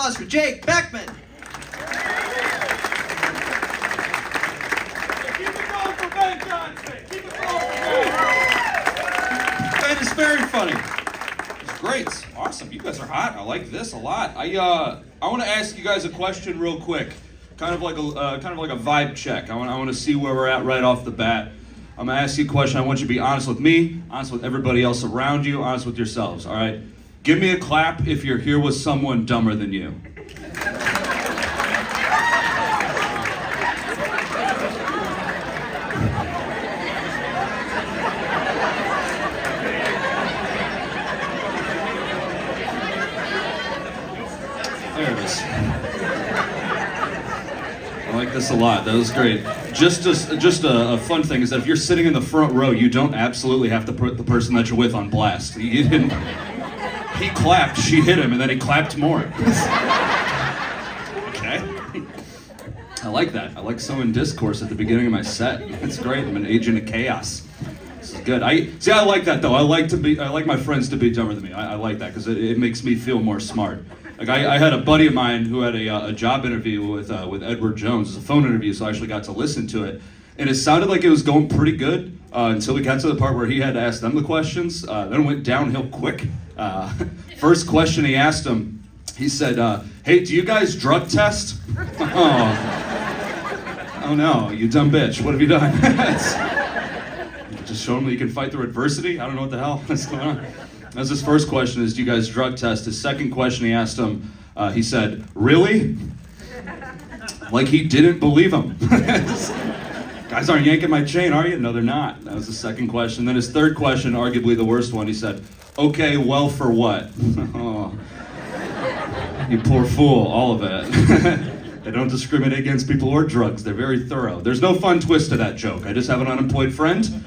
applause for Jake Beckman. Keep it going for Ben Johnson. Keep it going for Ben. Ben is very funny. It's great. Awesome. You guys are hot. I like this a lot. I want to ask you guys a question real quick. Kind of like a vibe check. I want to see where we're at right off the bat. I'm gonna ask you a question. I want you to be honest with me, honest with everybody else around you, honest with yourselves. All right. Give me a clap if you're here with someone dumber than you. There it is. I like this a lot. That was great. Just a fun thing is that if you're sitting in the front row, you don't absolutely have to put the person that you're with on blast. He clapped, she hit him, and then he clapped more. Okay. I like that. I like sowing discourse at the beginning of my set. It's great. I'm an agent of chaos. This is good. I like that though. I like my friends to be dumber than me. I like that because it makes me feel more smart. Like I had a buddy of mine who had a job interview with Edward Jones. It was a phone interview, so I actually got to listen to it. And it sounded like it was going pretty good until we got to the part where he had to ask them the questions. Then it went downhill quick. First question he asked him, he said, hey, do you guys drug test? Oh no, you dumb bitch. What have you done? Just show him that you can fight through adversity? I don't know what the hell is going on. That's his first question is, do you guys drug test? His second question he asked him, he said, really? Like he didn't believe him. Guys aren't yanking my chain, are you? No, they're not. That was the second question. Then his third question, arguably the worst one, he said, okay, well, for what? Oh, you poor fool, all of it. They don't discriminate against people or drugs. They're very thorough. There's no fun twist to that joke. I just have an unemployed friend.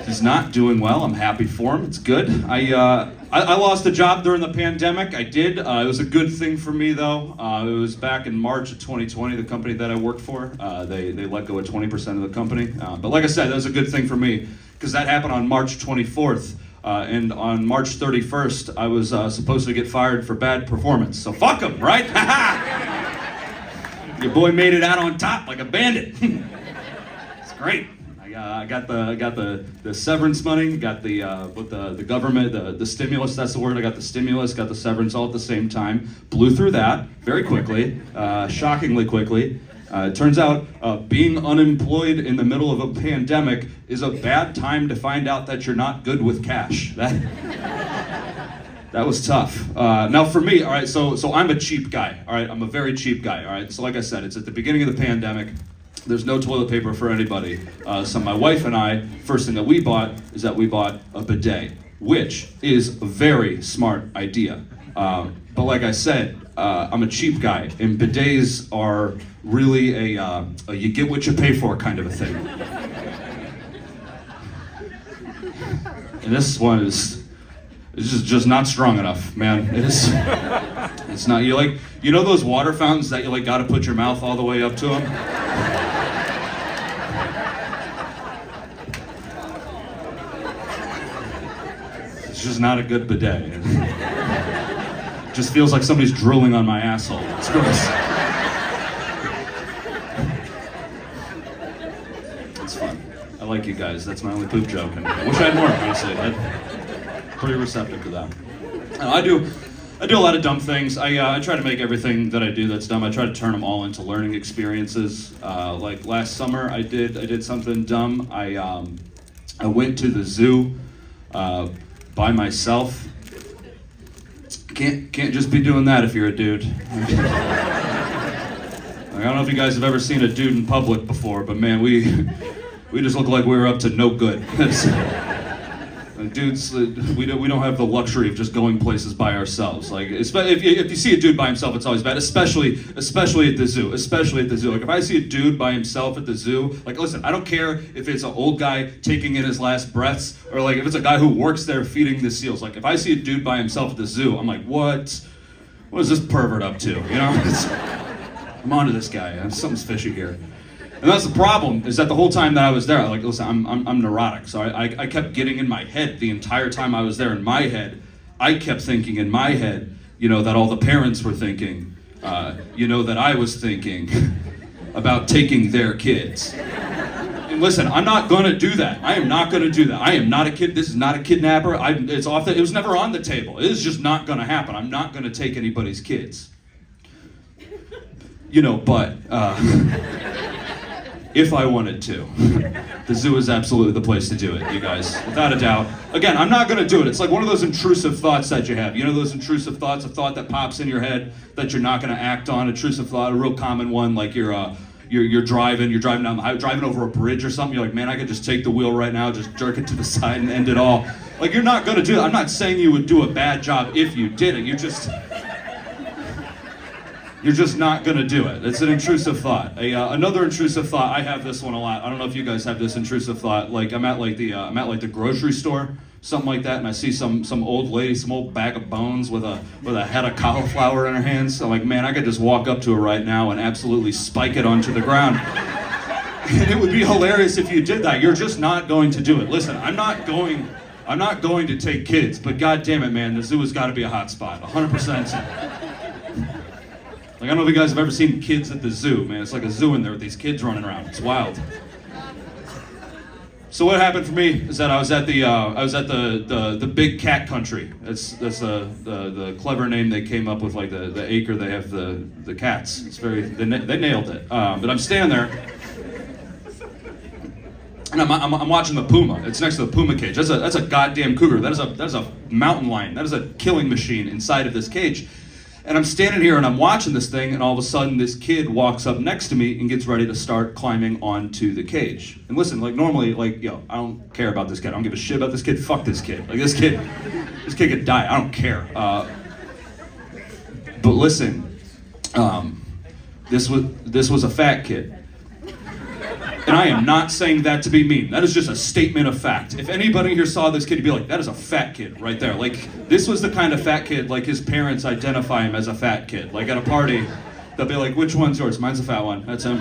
He's not doing well. I'm happy for him. It's good. I lost a job during the pandemic. I did. It was a good thing for me, though. It was back in March of 2020, the company that I worked for. They let go of 20% of the company. But like I said, that was a good thing for me because that happened on March 24th. And on March 31st, I was supposed to get fired for bad performance. So fuck him, right? Your boy made it out on top like a bandit. It's great. I got the severance money, got the government, the stimulus, that's the word. I got the stimulus, got the severance all at the same time. Blew through that very quickly, shockingly quickly. It turns out being unemployed in the middle of a pandemic is a bad time to find out that you're not good with cash. That was tough. Now for me, all right, so I'm a cheap guy, all right? I'm a very cheap guy, all right? So like I said, it's at the beginning of the pandemic. There's no toilet paper for anybody. So my wife and I, first thing that we bought is that we bought a bidet, which is a very smart idea. But like I said, I'm a cheap guy, and bidets are really a you get what you pay for kind of a thing. And this one is just not strong enough, man. It's not. You know those water fountains that you got to put your mouth all the way up to them? It's just not a good bidet. It just feels like somebody's drilling on my asshole. It's gross. It's fun. I like you guys. That's my only poop joke. And I wish I had more, honestly. I'm pretty receptive to that. I do a lot of dumb things. I try to make everything that I do that's dumb, I try to turn them all into learning experiences. Like last summer, I did something dumb. I went to the zoo by myself. Can't just be doing that if you're a dude. I don't know if you guys have ever seen a dude in public before, but man, we just look like we were up to no good. Dudes, we don't have the luxury of just going places by ourselves. Like, if you see a dude by himself, it's always bad. Especially at the zoo. Especially at the zoo. Like, if I see a dude by himself at the zoo, like, listen, I don't care if it's an old guy taking in his last breaths, or like if it's a guy who works there feeding the seals. Like, if I see a dude by himself at the zoo, I'm like, what is this pervert up to? You know, I'm onto this guy. Something's fishy here. And that's the problem, is that the whole time that I was there, like, listen, I'm neurotic, so I kept getting in my head the entire time I was there. In my head, I kept thinking in my head you know, that all the parents were thinking, you know, that I was thinking about taking their kids. And listen, I'm not gonna do that. I am not gonna do that. I am not a kid. This is not a kidnapper. It was never on the table. It is just not gonna happen. I'm not gonna take anybody's kids. You know, but if I wanted to, the zoo is absolutely the place to do it, you guys, without a doubt. Again, I'm not gonna do it. It's like one of those intrusive thoughts that you have. You know those intrusive thoughts, a thought that pops in your head that you're not gonna act on, intrusive thought, a real common one, like you're driving down the highway, driving over a bridge or something, you're like, man, I could just take the wheel right now, just jerk it to the side and end it all. Like, you're not gonna do it. I'm not saying you would do a bad job if you did it. You're just not gonna do it. It's an intrusive thought. Another intrusive thought, I have this one a lot. I don't know if you guys have this intrusive thought. Like I'm at the grocery store, something like that, and I see some old lady, some old bag of bones with a head of cauliflower in her hands. I'm like, man, I could just walk up to her right now and absolutely spike it onto the ground. And it would be hilarious if you did that. You're just not going to do it. Listen, I'm not going to take kids, but god damn it, man, the zoo has got to be a hot spot. 100%. Like, I don't know if you guys have ever seen kids at the zoo, man. It's like a zoo in there with these kids running around. It's wild. So what happened for me is that I was at the big cat country. That's the clever name they came up with, like the acre they have the cats. It's they nailed it. But I'm standing there, and I'm watching the puma. It's next to the puma cage. That's a goddamn cougar. That is a mountain lion. That is a killing machine inside of this cage. And I'm standing here and I'm watching this thing, and all of a sudden this kid walks up next to me and gets ready to start climbing onto the cage. And listen, like normally, like, yo, I don't care about this kid. I don't give a shit about this kid. Fuck this kid. Like this kid could die. I don't care. But listen, this was a fat kid. And I am not saying that to be mean. That is just a statement of fact. If anybody here saw this kid, you'd be like, that is a fat kid right there. Like, this was the kind of fat kid, like his parents identify him as a fat kid. Like at a party, they'll be like, which one's yours? Mine's a fat one. That's him.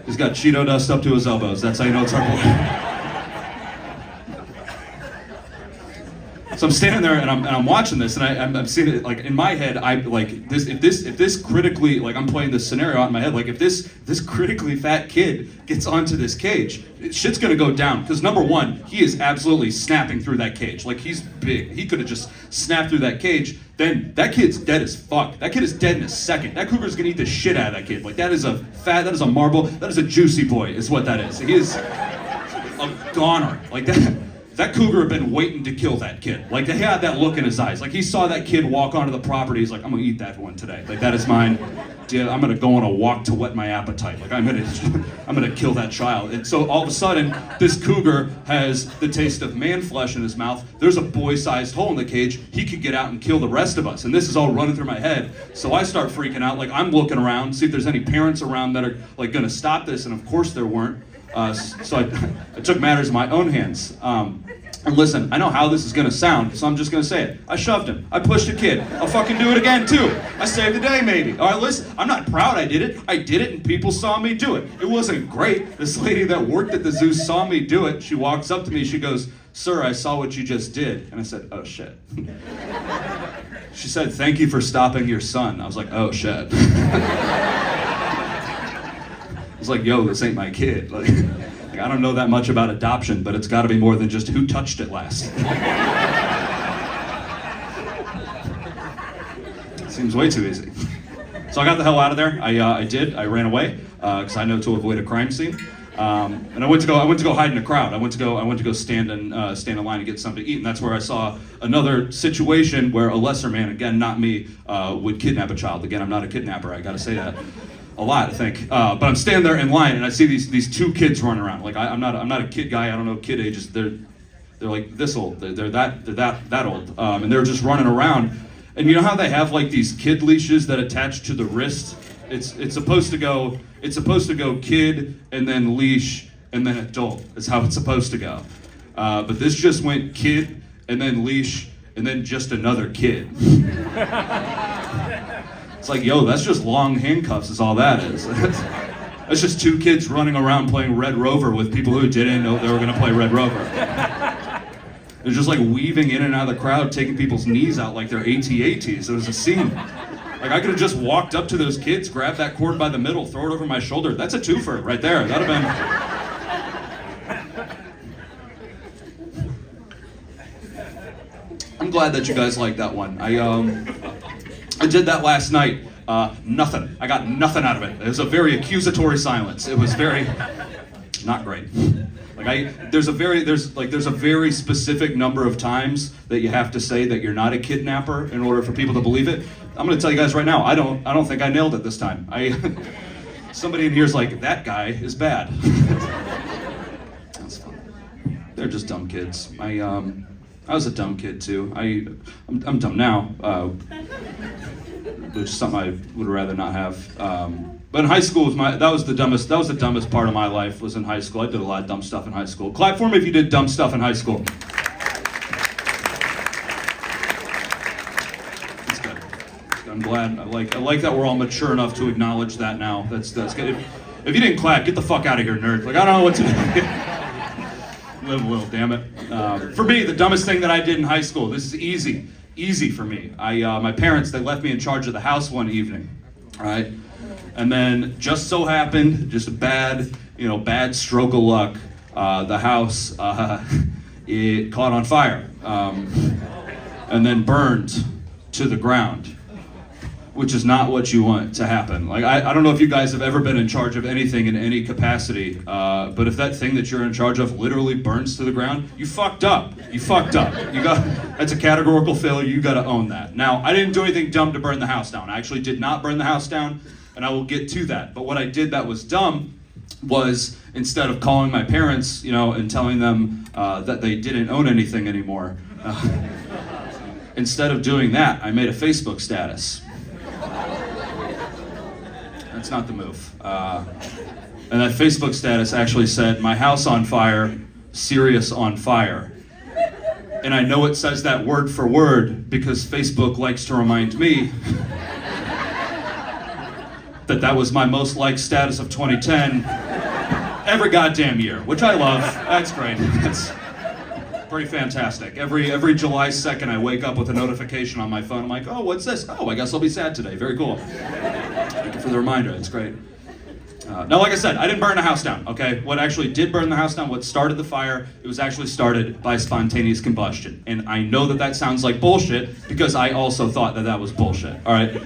He's got Cheeto dust up to his elbows. That's how you know it's our boy. So I'm standing there and I'm watching this, and I'm seeing it, like in my head. I like this. If this critically, like I'm playing this scenario out in my head. Like if this critically fat kid gets onto this cage, shit's gonna go down. Because number one, he is absolutely snapping through that cage. Like he's big. He could have just snapped through that cage. Then that kid's dead as fuck. That kid is dead in a second. That cougar's gonna eat the shit out of that kid. Like that is that is a marble. That is a juicy boy. Is what that is. He is a goner. Like that. That cougar had been waiting to kill that kid. Like, he had that look in his eyes. Like, he saw that kid walk onto the property. He's like, I'm gonna eat that one today. Like, that is mine. Yeah, I'm gonna go on a walk to whet my appetite. Like, I'm gonna kill that child. And so all of a sudden, this cougar has the taste of man flesh in his mouth. There's a boy-sized hole in the cage. He could get out and kill the rest of us. And this is all running through my head. So I start freaking out. Like, I'm looking around, see if there's any parents around that are, like, gonna stop this. And of course there weren't. So I took matters in my own hands. And listen, I know how this is gonna sound, so I'm just gonna say it. I shoved him. I pushed a kid. I'll fucking do it again too. I saved the day maybe. All right, listen, I'm not proud I did it. I did it and people saw me do it. It wasn't great. This lady that worked at the zoo saw me do it. She walks up to me, she goes, sir, I saw what you just did. And I said, oh shit. She said, thank you for stopping your son. I was like, oh shit. I was like, yo, this ain't my kid. Like, I don't know that much about adoption, but it's got to be more than just who touched it last. Seems way too easy. So I got the hell out of there. I did. I ran away because I know to avoid a crime scene. And I went to go hide in a crowd. I went to go stand in line and get something to eat. And that's where I saw another situation where a lesser man, again not me, would kidnap a child. Again, I'm not a kidnapper. I got to say that. A lot, I think. But I'm standing there in line, and I see these two kids running around. Like I'm not a kid guy. I don't know kid ages. They're like this old. They're that old. And they're just running around. And you know how they have like these kid leashes that attach to the wrist? It's supposed to go kid and then leash and then adult. Is how it's supposed to go. But this just went kid and then leash and then just another kid. It's like, yo, that's just long handcuffs is all that is. That's just two kids running around playing Red Rover with people who didn't know they were gonna play Red Rover. They're just like weaving in and out of the crowd, taking people's knees out like they're AT-ATs. It was a scene. Like I could have just walked up to those kids, grabbed that cord by the middle, throw it over my shoulder. That's a twofer right there. That'd have been. I'm glad that you guys like that one. I did that last night. Nothing. I got nothing out of it. It was a very accusatory silence. It was very not great. Like there's a very specific number of times that you have to say that you're not a kidnapper in order for people to believe it. I'm gonna tell you guys right now, I don't think I nailed it this time. Somebody in here's like, that guy is bad. That's fun. They're just dumb kids. I was a dumb kid too. I'm dumb now. Which is something I would rather not have. But in high school that was the dumbest part of my life was in high school. I did a lot of dumb stuff in high school. Clap for me if you did dumb stuff in high school. That's good. I'm glad. I like that we're all mature enough to acknowledge that now. That's good. If you didn't clap, get the fuck out of here, nerd. Like I don't know what to do. Live a little, damn it. For me, the dumbest thing that I did in high school. This is easy for me. My parents, they left me in charge of the house one evening, all right? And then just so happened, just a bad stroke of luck, the house, it caught on fire, and then burned to the ground, which is not what you want to happen. Like, I don't know if you guys have ever been in charge of anything in any capacity, but if that thing that you're in charge of literally burns to the ground, you fucked up. That's a categorical failure, you gotta own that. Now, I didn't do anything dumb to burn the house down. I actually did not burn the house down, and I will get to that. But what I did that was dumb was, instead of calling my parents, and telling them that they didn't own anything anymore, instead of doing that, I made a Facebook status. That's not the move. And that Facebook status actually said, "My house on fire, serious on fire." And I know it says that word for word because Facebook likes to remind me that was my most liked status of 2010 every goddamn year, which I love. That's great. That's pretty fantastic. Every July 2nd, I wake up with a notification on my phone. I'm like, oh, what's this? Oh, I guess I'll be sad today. Very cool. Thank you for the reminder. It's great. Now, like I said, I didn't burn the house down, okay? What actually did burn the house down, what started the fire, it was actually started by spontaneous combustion. And I know that sounds like bullshit because I also thought that was bullshit, all right?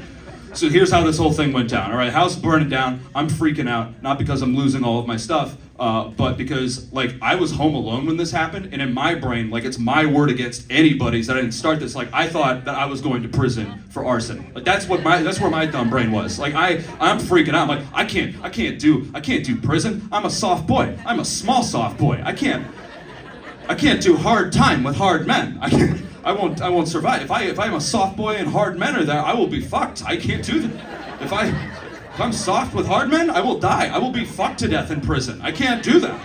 So here's how this whole thing went down, all right? House burning down, I'm freaking out, not because I'm losing all of my stuff, but because, I was home alone when this happened, and in my brain, it's my word against anybody's that I didn't start this. I thought that I was going to prison for arson. That's where my dumb brain was. I'm freaking out. I'm like, I can't do prison. I'm a soft boy. I'm a small soft boy. I can't do hard time with hard men. I won't survive. If I'm a soft boy and hard men are there, I will be fucked. I can't do that. If I'm soft with hard men, I will die. I will be fucked to death in prison. I can't do that.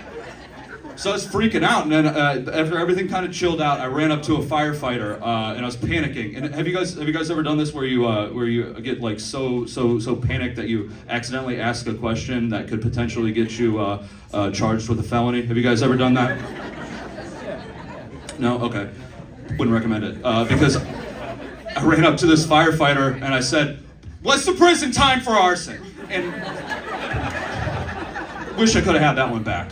So I was freaking out, and then after everything kind of chilled out, I ran up to a firefighter, and I was panicking. And have you guys ever done this where you get so panicked that you accidentally ask a question that could potentially get you charged with a felony? Have you guys ever done that? No? Okay. Wouldn't recommend it, because I ran up to this firefighter and I said, "What's the prison time for arson?" And wish I could have had that one back.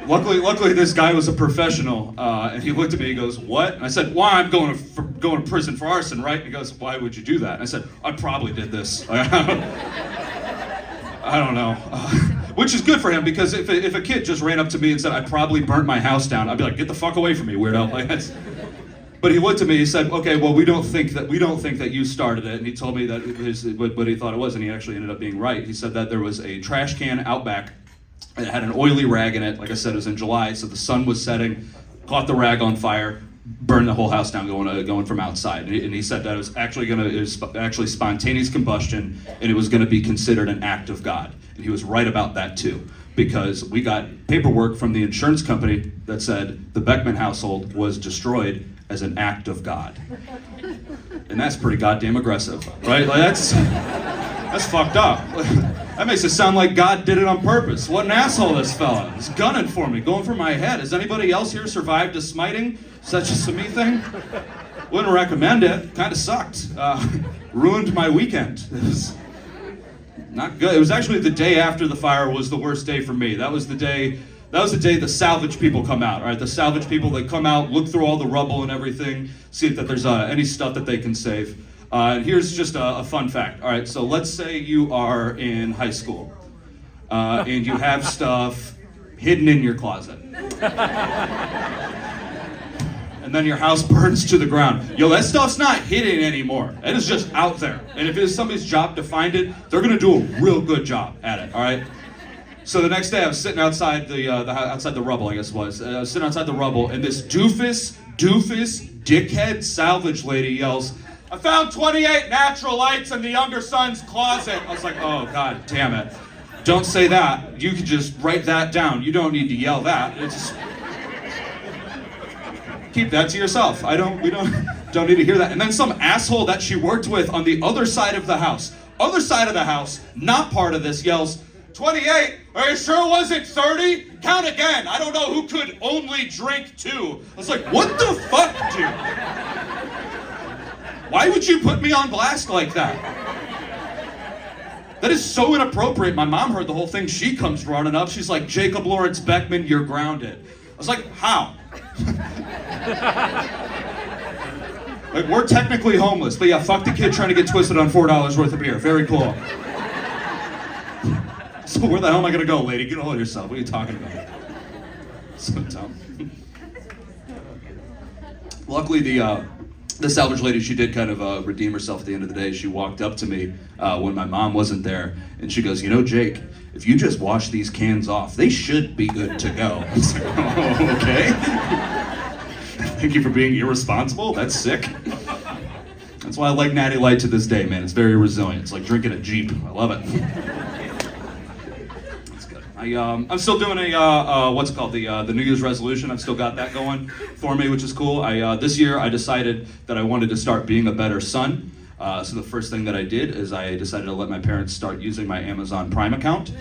Luckily, this guy was a professional, and he looked at me. He goes, "What?" And I said, "Well, I'm going to prison for arson, right?" And he goes, "Why would you do that?" And I said, "I probably did this." I don't know. Which is good for him, because if a kid just ran up to me and said, "I probably burnt my house down," I'd be like, "Get the fuck away from me, weirdo." But he looked at me. He said, "Okay, well, we don't think that you started it." And he told me that what he thought it was, and he actually ended up being right. He said that there was a trash can out back. It had an oily rag in it. Like I said, it was in July, so the sun was setting. Caught the rag on fire, burned the whole house down, going from outside. And he said that it was actually spontaneous combustion, and it was going to be considered an act of God. And he was right about that too, because we got paperwork from the insurance company that said the Beckman household was destroyed as an act of God. And that's pretty goddamn aggressive, right? That's fucked up. That makes it sound like God did it on purpose. What an asshole this fella. He's gunning for me, going for my head. Has anybody else here survived a smiting? Is that just a me thing? Wouldn't recommend it. Kind of sucked. Ruined my weekend. It was not good. It was actually the day after the fire was the worst day for me. That was the day the salvage people come out. All right, the salvage people, they come out, look through all the rubble and everything, see if that there's any stuff that they can save. And here's just a fun fact. All right, so let's say you are in high school and you have stuff hidden in your closet. And then your house burns to the ground. Yo, that stuff's not hidden anymore. It is just out there. And if it is somebody's job to find it, they're gonna do a real good job at it, all right? So the next day I was sitting outside outside the rubble, I guess it was. I was sitting outside the rubble and this doofus, dickhead salvage lady yells, "I found 28 natural lights in the younger son's closet." I was like, oh, God damn it. Don't say that. You could just write that down. You don't need to yell that. It's keep that to yourself. We don't need to hear that. And then some asshole that she worked with on the other side of the house, not part of this, yells, "28? Are you sure it wasn't 30? Count again. I don't know who could only drink 2. I was like, what the fuck, dude? Why would you put me on blast like that? That is so inappropriate. My mom heard the whole thing. She comes running up. She's like, "Jacob Lawrence Beckman, you're grounded." I was like, how? Like, we're technically homeless, but yeah, fuck the kid trying to get twisted on $4 worth of beer. Very cool. So where the hell am I gonna go, lady? Get a hold of yourself. What are you talking about? So dumb. Luckily, the salvage lady, she did kind of redeem herself at the end of the day. She walked up to me when my mom wasn't there, and she goes, "You know, Jake, if you just wash these cans off, they should be good to go." I was like, oh, okay. Thank you for being irresponsible. That's sick. That's why I like Natty Light to this day, man. It's very resilient. It's like drinking a Jeep. I love it. That's good. I'm still doing the New Year's resolution. I've still got that going for me, which is cool. This year I decided that I wanted to start being a better son. So the first thing that I did is I decided to let my parents start using my Amazon Prime account.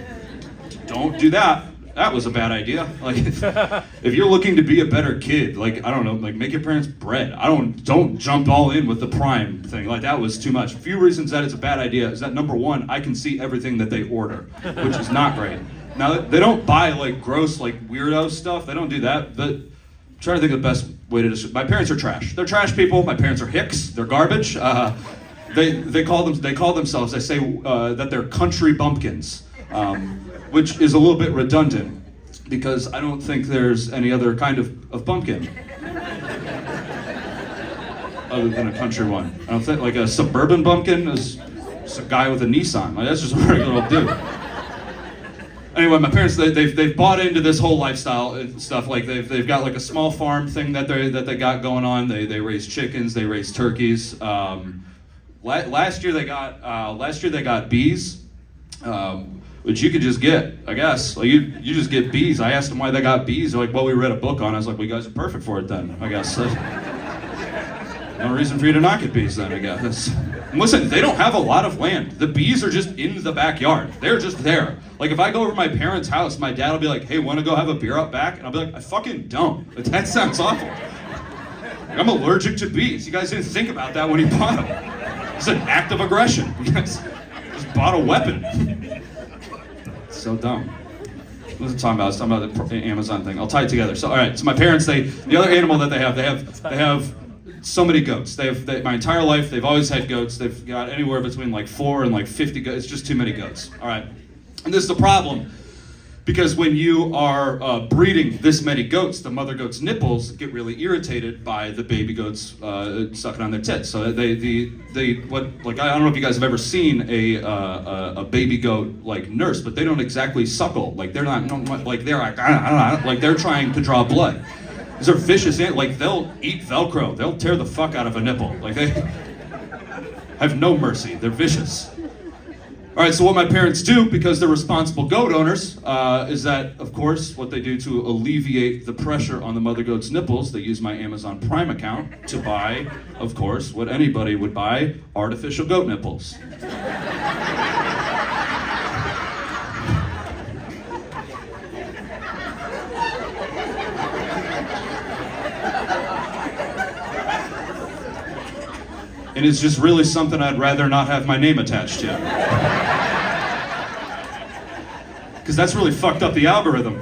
Don't do that. That was a bad idea. Like, if you're looking to be a better kid, like, I don't know, like, make your parents bread. Don't jump all in with the Prime thing. Like, that was too much. A few reasons that it's a bad idea is that, number one, I can see everything that they order, which is not great. Now, they don't buy, like, gross, like, weirdo stuff. They don't do that. But I'm trying to think of the best way to describe. My parents are trash. They're trash people. My parents are hicks. They're garbage. They call themselves, they say that they're country bumpkins. Which is a little bit redundant, because I don't think there's any other kind of bumpkin other than a country one. I don't think, like, a suburban bumpkin is just a guy with a Nissan. Like, that's just a regular old dude. Anyway, my parents, they've bought into this whole lifestyle and stuff. Like, they've got like a small farm thing that they got going on. They raise chickens, they raise turkeys. Last year they got bees. Which you could just get, I guess. Like, you just get bees. I asked them why they got bees. They're like, well, we read a book on it. I was like, well, you guys are perfect for it then, I guess. No reason for you to not get bees then, I guess. And listen, they don't have a lot of land. The bees are just in the backyard. They're just there. Like, if I go over to my parents' house, my dad will be like, "Hey, want to go have a beer out back?" And I'll be like, "I fucking don't." Like, that sounds awful. Like, I'm allergic to bees. You guys didn't think about that when you bought them. It's an act of aggression. You guys just bought a weapon. So dumb. What was I talking about? I was talking about the Amazon thing. I'll tie it together. So, all right. So my parents, the other animal that they have so many goats. My entire life, they've always had goats. They've got anywhere between like 4 and like 50 goats. It's just too many goats. All right. And this is the problem, because when you are breeding this many goats, the mother goat's nipples get really irritated by the baby goats sucking on their tits. So I don't know if you guys have ever seen a baby goat like nurse, but they don't exactly suckle. Like, they're not like, they're like, like, they're trying to draw blood. These are vicious ants. Like, they'll eat Velcro. They'll tear the fuck out of a nipple. Like, they have no mercy. They're vicious. All right, so what my parents do, because they're responsible goat owners, is that, of course, what they do to alleviate the pressure on the mother goat's nipples, they use my Amazon Prime account to buy, of course, what anybody would buy, artificial goat nipples. and it's just really something I'd rather not have my name attached to. Because that's really fucked up the algorithm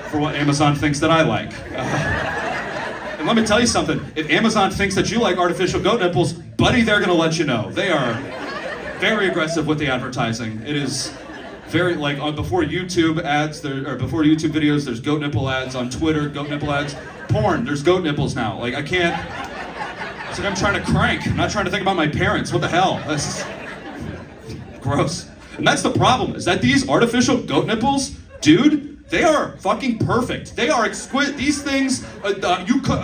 for what Amazon thinks that I like. And let me tell you something, if Amazon thinks that you like artificial goat nipples, buddy, they're gonna let you know. They are very aggressive with the advertising. It is very, like, before YouTube ads, before YouTube videos, there's goat nipple ads. On Twitter, goat nipple ads. Porn, there's goat nipples now. Like, I can't, it's like I'm trying to crank. I'm not trying to think about my parents. What the hell? That's gross. And that's the problem, is that these artificial goat nipples, dude, they are fucking perfect. They are exquisite. These things, you could,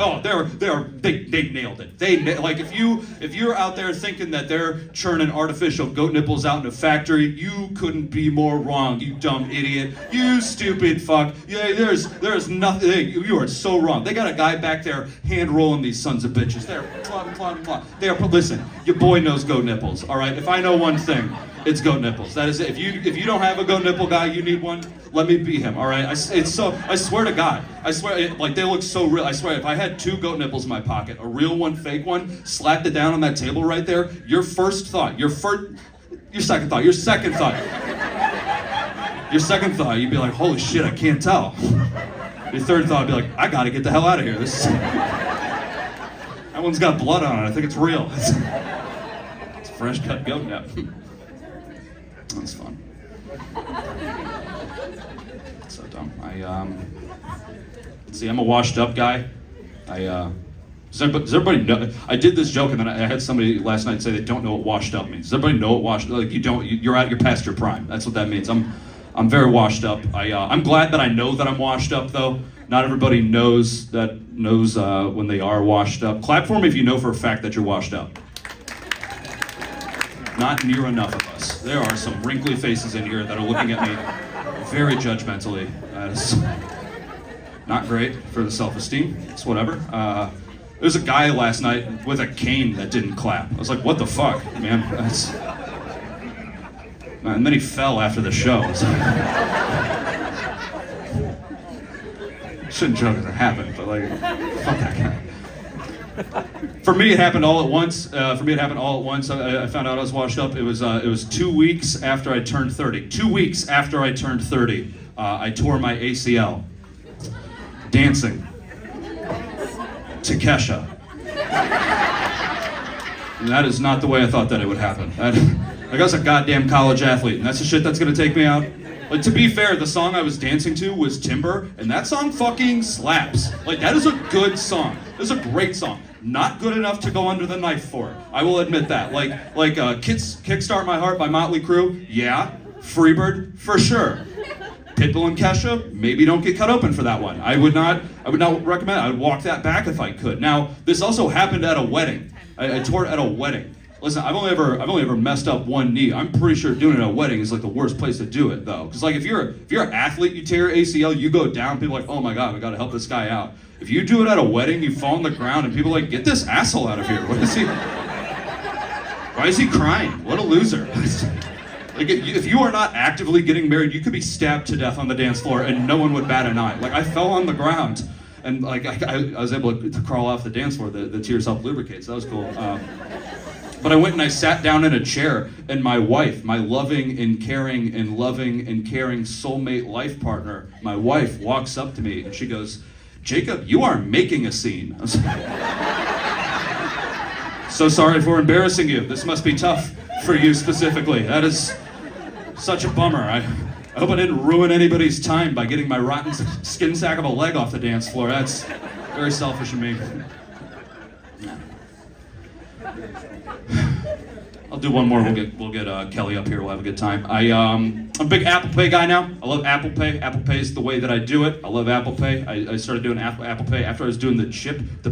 they nailed it. Like, if you're out there thinking that they're churning artificial goat nipples out in a factory, you couldn't be more wrong, you dumb idiot. You stupid fuck. Yeah, there's nothing, you are so wrong. They got a guy back there hand rolling these sons of bitches. They're They are, listen, your boy knows goat nipples, all right? If I know one thing, it's goat nipples. That is it. If you don't have a goat nipple guy, you need one, let me be him, all right? I swear to God, like, they look so real. I swear, if I had 2 goat nipples in my pocket, a real one, fake one, slapped it down on that table right there, your second thought, you'd be like, holy shit, I can't tell. Your third thought would be like, I gotta get the hell out of here. That one's got blood on it, I think it's real. It's a fresh cut goat nip. That's fun. So dumb. I'm a washed up guy. Does everybody know? I did this joke and then I had somebody last night say they don't know what washed up means. Does everybody know what washed up? Like, you're past your prime. That's what that means. I'm very washed up. I'm glad that I know that I'm washed up though. Not everybody knows when they are washed up. Clap for me if you know for a fact that you're washed up. Not near enough of us. There are some wrinkly faces in here that are looking at me very judgmentally. That is not great for the self-esteem. It's whatever. There's a guy last night with a cane that didn't clap. I was like, what the fuck, man? And then he fell after the show. Shouldn't joke as it happened, but like, fuck that guy. For me, it happened all at once. I found out I was washed up. It was 2 weeks after I turned 30. 2 weeks after I turned 30, I tore my ACL. Dancing. To Kesha. And that is not the way I thought that it would happen. I was a goddamn college athlete, and that's the shit that's gonna take me out. Like, to be fair, the song I was dancing to was Timber, and that song fucking slaps. Like, that is a good song. It's a great song. Not good enough to go under the knife for. I will admit that. Like Kickstart My Heart by Motley Crue, yeah. Freebird, for sure. Pitbull and Kesha, maybe don't get cut open for that one. I would not recommend it. I would walk that back if I could. Now, this also happened at a wedding. I tore it at a wedding. Listen, I've only ever messed up one knee. I'm pretty sure doing it at a wedding is like the worst place to do it though. Cause like if you're an athlete, you tear your ACL, you go down, people are like, oh my God, we gotta help this guy out. If you do it at a wedding, you fall on the ground and people are like, get this asshole out of here. Why is he crying? What a loser. Like, if you are not actively getting married, you could be stabbed to death on the dance floor and no one would bat an eye. Like, I fell on the ground and like I was able to crawl off the dance floor. The tears help lubricate, so that was cool. But I went and I sat down in a chair, and my wife, my loving and caring and loving and caring soulmate life partner, my wife walks up to me and she goes, Jacob, you are making a scene. I was like, so sorry for embarrassing you. This must be tough for you specifically. That is such a bummer. I hope I didn't ruin anybody's time by getting my rotten skin sack of a leg off the dance floor. That's very selfish of me. I'll do one more. We'll get Kelly up here. We'll have a good time. I'm a big Apple Pay guy now. I love Apple Pay. Apple Pay is the way that I do it. I love Apple Pay. I started doing Apple Pay after I was doing the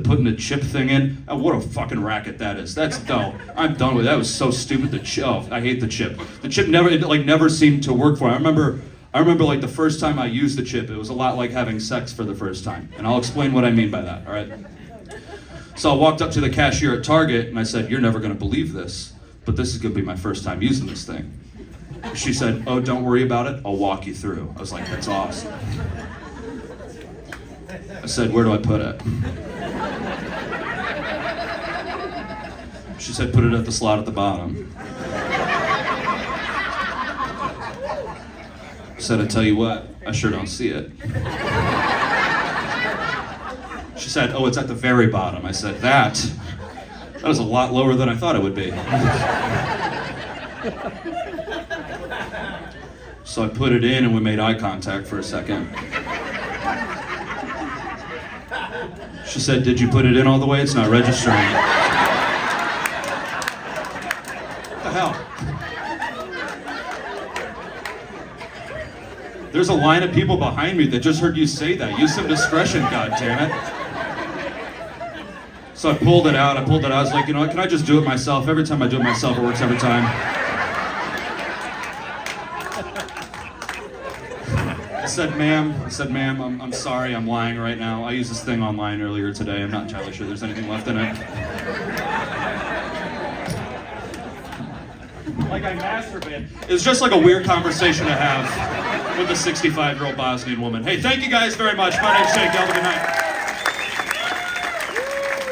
putting the chip thing in. Oh, what a fucking racket that is. That's dull. I'm done with it. That was so stupid. I hate the chip. The chip never seemed to work for me. I remember like the first time I used the chip, it was a lot like having sex for the first time. And I'll explain what I mean by that, all right? So I walked up to the cashier at Target and I said, you're never gonna believe this, but this is gonna be my first time using this thing. She said, oh, don't worry about it, I'll walk you through. I was like, that's awesome. I said, where do I put it? She said, put it at the slot at the bottom. I said, I tell you what, I sure don't see it. She said, oh, it's at the very bottom. I said, that is a lot lower than I thought it would be. So I put it in and we made eye contact for a second. She said, did you put it in all the way? It's not registering. What the hell? There's a line of people behind me that just heard you say that. Use some discretion, goddammit. So I pulled it out. I was like, you know what, can I just do it myself? Every time I do it myself, it works every time. I said, ma'am, I'm sorry, I'm lying right now. I used this thing online earlier today. I'm not entirely sure there's anything left in it. Like I masturbate. It's just like a weird conversation to have with a 65-year-old Bosnian woman. Hey, thank you guys very much. My name's Jake. Have a good night.